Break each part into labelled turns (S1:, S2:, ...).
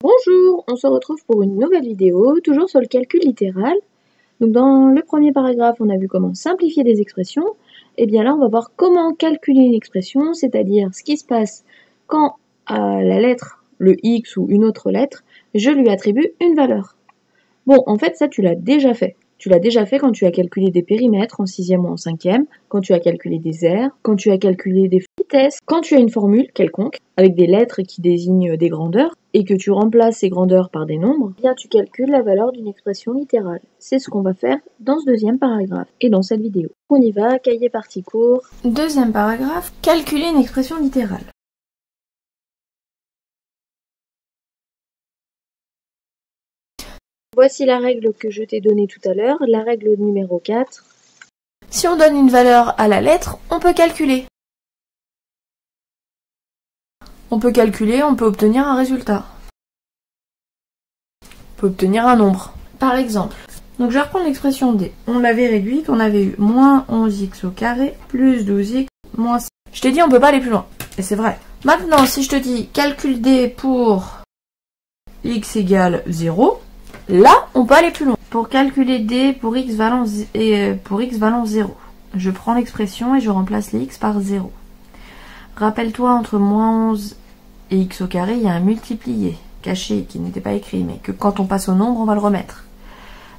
S1: Bonjour, on se retrouve pour une nouvelle vidéo, toujours sur le calcul littéral. Donc dans le premier paragraphe, on a vu comment simplifier des expressions. Et bien là, on va voir comment calculer une expression, c'est-à-dire ce qui se passe quand à la lettre, le X ou une autre lettre, je lui attribue une valeur. Bon, en fait, ça, tu l'as déjà fait. Tu l'as déjà fait quand tu as calculé des périmètres en 6e ou en 5e, quand tu as calculé des aires, quand tu as calculé des vitesses, quand tu as une formule quelconque, avec des lettres qui désignent des grandeurs, et que tu remplaces ces grandeurs par des nombres, eh bien tu calcules la valeur d'une expression littérale. C'est ce qu'on va faire dans ce deuxième paragraphe et dans cette vidéo. On y va, cahier partie court.
S2: Deuxième paragraphe, calculer une expression littérale.
S1: Voici la règle que je t'ai donnée tout à l'heure, la règle numéro 4.
S2: Si on donne une valeur à la lettre, on peut calculer. On peut calculer, on peut obtenir un résultat. On peut obtenir un nombre. Par exemple, donc je vais reprendre l'expression D. On l'avait réduite, on avait eu moins 11x au carré plus 12x moins 6. Je t'ai dit on peut pas aller plus loin. Et c'est vrai. Maintenant, si je te dis calcul D pour x égale 0, là, on peut aller plus loin. Pour calculer D pour x valant 0, je prends l'expression et je remplace les x par 0. Rappelle-toi, entre moins 11 et x au carré, il y a un multiplié caché qui n'était pas écrit, mais que quand on passe au nombre, on va le remettre.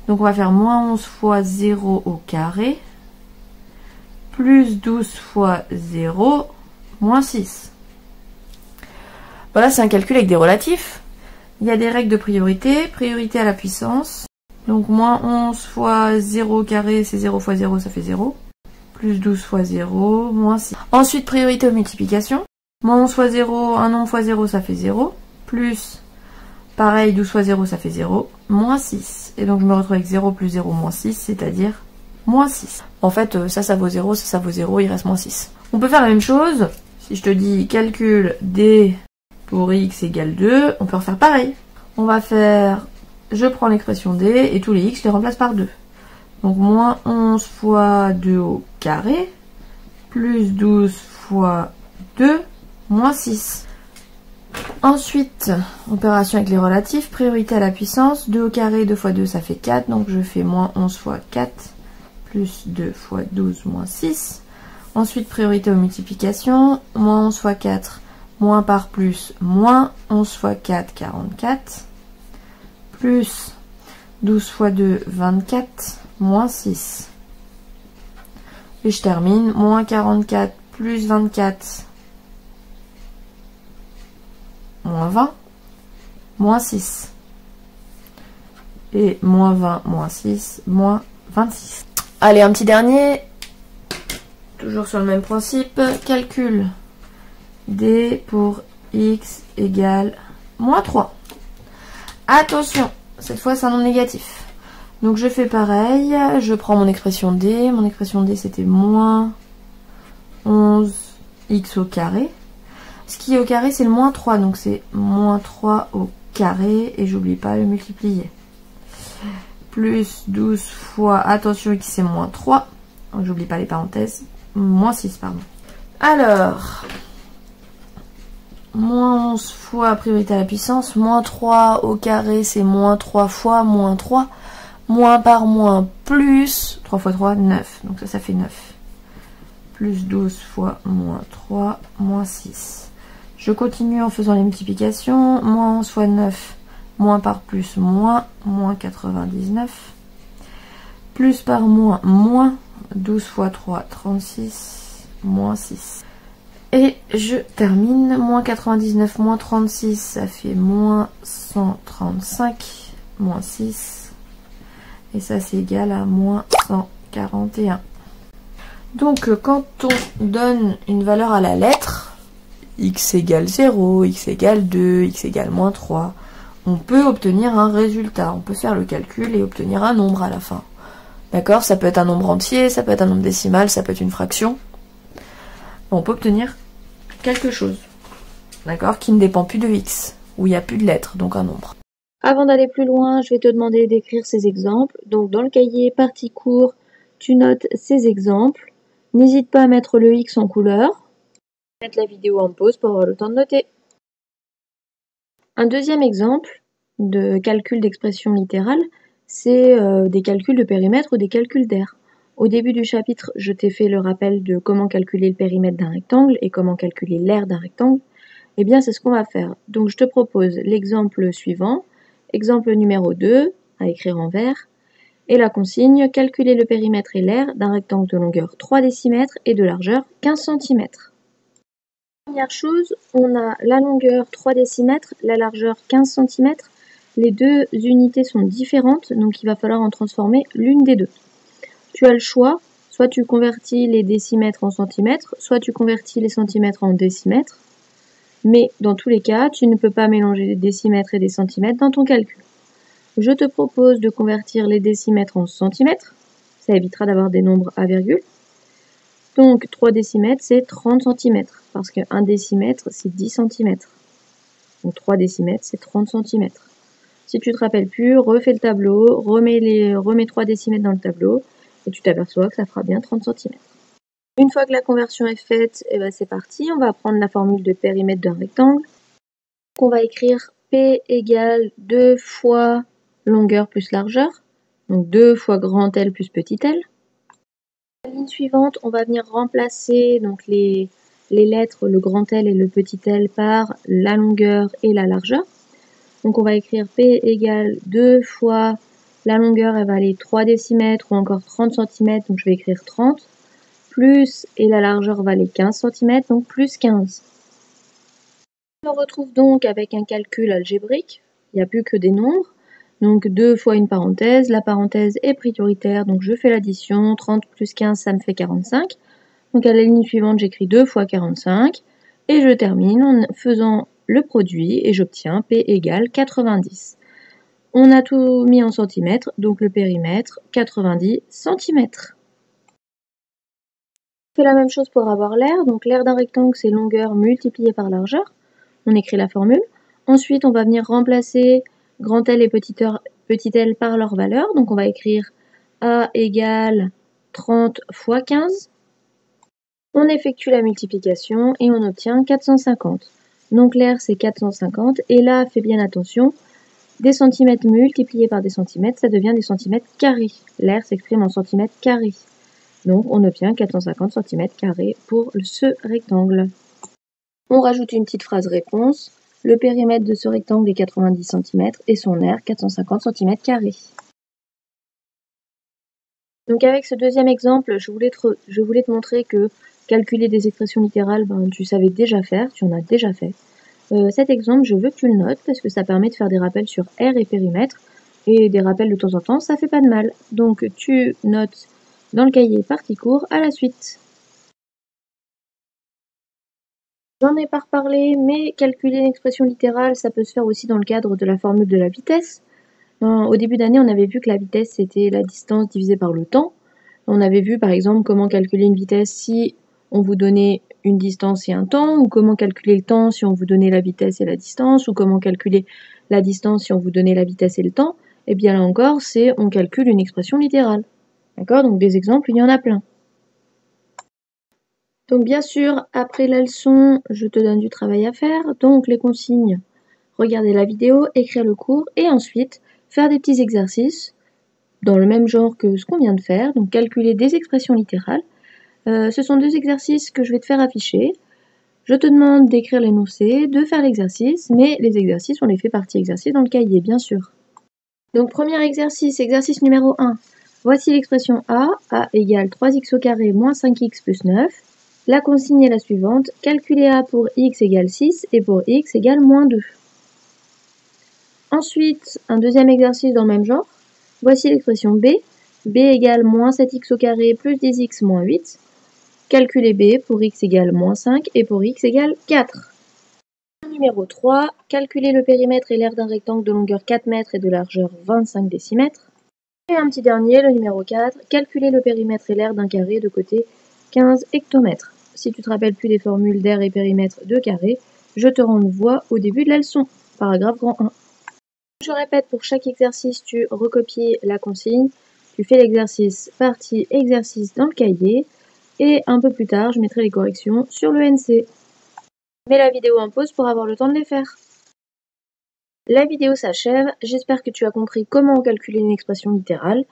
S2: Donc on va faire moins 11 fois 0 au carré, plus 12 fois 0, moins 6. Voilà, c'est un calcul avec des relatifs. Il y a des règles de priorité, priorité à la puissance. Donc moins 11 fois 0 au carré, c'est 0 fois 0, ça fait 0. Plus 12 fois 0, moins 6. Ensuite, priorité aux multiplications. Moins 11 fois 0, un nombre fois 0, ça fait 0. Plus, pareil, 12 fois 0, ça fait 0. Moins 6. Et donc je me retrouve avec 0 plus 0, moins 6, c'est-à-dire moins 6. En fait, ça vaut 0, ça vaut 0, il reste moins 6. On peut faire la même chose. Si je te dis calcul D pour x égale 2, on peut refaire pareil. On va faire, je prends l'expression D et tous les x, je les remplace par 2. Donc moins 11 fois 2 au carré, plus 12 fois 2, moins 6. Ensuite, opération avec les relatifs, priorité à la puissance, 2 au carré, 2 fois 2, ça fait 4. Donc je fais moins 11 fois 4, plus 2 fois 12, moins 6. Ensuite, priorité aux multiplications, moins 11 fois 4, moins par plus, moins 11 fois 4, 44. Plus 12 fois 2, 24, moins 6. Et je termine, moins 44 plus 24, moins 20, moins 6. Et moins 20, moins 6, moins 26. Allez, un petit dernier, toujours sur le même principe, calcul D pour x égale moins 3. Attention, cette fois c'est un nombre négatif. Donc je fais pareil, je prends mon expression D. Mon expression D c'était moins 11x au carré. Ce qui est au carré c'est le moins 3, donc c'est moins 3 au carré. Et j'oublie pas le multiplier. Plus 12 fois, attention x c'est moins 3. J'oublie pas les parenthèses. Moins 6, pardon. Alors, moins 11 fois priorité à la puissance. Moins 3 au carré c'est moins 3 fois moins 3. Moins par moins plus 3 fois 3, 9. Donc ça fait 9. Plus 12 fois moins 3, moins 6. Je continue en faisant les multiplications. Moins 11 fois 9, moins par plus, moins 99. Plus par moins, moins 12 fois 3, 36, moins 6. Et je termine. Moins 99, moins 36, ça fait moins 135, moins 6. Et ça, c'est égal à moins 141. Donc, quand on donne une valeur à la lettre, x égale 0, x égale 2, x égale moins 3, on peut obtenir un résultat. On peut faire le calcul et obtenir un nombre à la fin. D'accord? Ça peut être un nombre entier, ça peut être un nombre décimal, ça peut être une fraction. On peut obtenir quelque chose. D'accord? Qui ne dépend plus de x, où il n'y a plus de lettres, donc un nombre.
S1: Avant d'aller plus loin, je vais te demander d'écrire ces exemples. Donc dans le cahier partie court, tu notes ces exemples. N'hésite pas à mettre le X en couleur. Mettre la vidéo en pause pour avoir le temps de noter. Un deuxième exemple de calcul d'expression littérale, c'est des calculs de périmètre ou des calculs d'aire. Au début du chapitre, je t'ai fait le rappel de comment calculer le périmètre d'un rectangle et comment calculer l'aire d'un rectangle. Eh bien, c'est ce qu'on va faire. Donc, je te propose l'exemple suivant, exemple numéro 2, à écrire en vert, et la consigne, calculer le périmètre et l'aire d'un rectangle de longueur 3 décimètres et de largeur 15 cm. Première chose, on a la longueur 3 décimètres, la largeur 15 cm. Les deux unités sont différentes, donc il va falloir en transformer l'une des deux. Tu as le choix, soit tu convertis les décimètres en centimètres, soit tu convertis les centimètres en décimètres. Mais dans tous les cas, tu ne peux pas mélanger des décimètres et des centimètres dans ton calcul. Je te propose de convertir les décimètres en centimètres, ça évitera d'avoir des nombres à virgule. Donc 3 décimètres c'est 30 cm, parce qu'un décimètre c'est 10 cm. Donc 3 décimètres c'est 30 cm. Si tu te rappelles plus, refais le tableau, remets 3 décimètres dans le tableau, et tu t'aperçois que ça fera bien 30 cm. Une fois que la conversion est faite, c'est parti, on va prendre la formule de périmètre d'un rectangle. Donc on va écrire P égale 2 fois longueur plus largeur, donc 2 fois grand L plus petit l. La ligne suivante, on va venir remplacer donc les lettres, le grand L et le petit l par la longueur et la largeur. Donc on va écrire P égale 2 fois la longueur, elle va aller 3 décimètres ou encore 30 cm, donc je vais écrire 30, plus, et la largeur va aller 15 cm, donc plus 15. On se retrouve donc avec un calcul algébrique, il n'y a plus que des nombres. Donc 2 fois une parenthèse, la parenthèse est prioritaire, donc je fais l'addition, 30 plus 15 ça me fait 45. Donc à la ligne suivante j'écris 2 fois 45, et je termine en faisant le produit, et j'obtiens P égale 90. On a tout mis en centimètres, donc le périmètre 90 cm. On fait la même chose pour avoir l'aire, donc l'aire d'un rectangle c'est longueur multipliée par largeur, on écrit la formule. Ensuite on va venir remplacer grand L et petit l par leur valeur. Donc on va écrire A égale 30 fois 15. On effectue la multiplication et on obtient 450. Donc l'air c'est 450 et là, fais bien attention, des centimètres multipliés par des centimètres, ça devient des centimètres carrés. L'air s'exprime en centimètres carrés. Donc on obtient 450 centimètres carrés pour ce rectangle. On rajoute une petite phrase réponse. Le périmètre de ce rectangle est 90 cm et son aire 450 cm². Donc avec ce deuxième exemple, je voulais te montrer que calculer des expressions littérales, tu savais déjà faire, tu en as déjà fait. Cet exemple, je veux que tu le notes parce que ça permet de faire des rappels sur aire et périmètre. Et des rappels de temps en temps, ça fait pas de mal. Donc tu notes dans le cahier partie cours à la suite. J'en ai pas reparlé, mais calculer une expression littérale, ça peut se faire aussi dans le cadre de la formule de la vitesse. Au début d'année, on avait vu que la vitesse, c'était la distance divisée par le temps. On avait vu, par exemple, comment calculer une vitesse si on vous donnait une distance et un temps, ou comment calculer le temps si on vous donnait la vitesse et la distance, ou comment calculer la distance si on vous donnait la vitesse et le temps. Et bien là encore, c'est on calcule une expression littérale. D'accord? Donc des exemples, il y en a plein. Donc bien sûr, après la leçon, je te donne du travail à faire. Donc les consignes, regarder la vidéo, écrire le cours et ensuite faire des petits exercices dans le même genre que ce qu'on vient de faire. Donc calculer des expressions littérales. Ce sont 2 exercices que je vais te faire afficher. Je te demande d'écrire l'énoncé, de faire l'exercice, mais les exercices, on les fait partie exercice dans le cahier, bien sûr. Donc premier exercice, exercice numéro 1. Voici l'expression A égale 3x au carré moins 5x plus 9. La consigne est la suivante, calculer A pour x égale 6 et pour x égale moins 2. Ensuite, un deuxième exercice dans le même genre. Voici l'expression B égale moins 7x au carré plus 10x moins 8. Calculer B pour x égale moins 5 et pour x égale 4. Numéro 3, calculer le périmètre et l'aire d'un rectangle de longueur 4 mètres et de largeur 25 décimètres. Et un petit dernier, le numéro 4, calculer le périmètre et l'aire d'un carré de côté 15 hectomètres. Si tu te rappelles plus des formules d'aire et périmètre de carré, je te renvoie au début de la leçon, paragraphe grand 1. Je répète, pour chaque exercice, tu recopies la consigne, tu fais l'exercice partie exercice dans le cahier, et un peu plus tard, je mettrai les corrections sur le NC. Mets la vidéo en pause pour avoir le temps de les faire. La vidéo s'achève, j'espère que tu as compris comment calculer une expression littérale.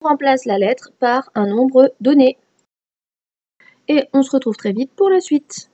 S1: On remplace la lettre par un nombre donné. Et on se retrouve très vite pour la suite.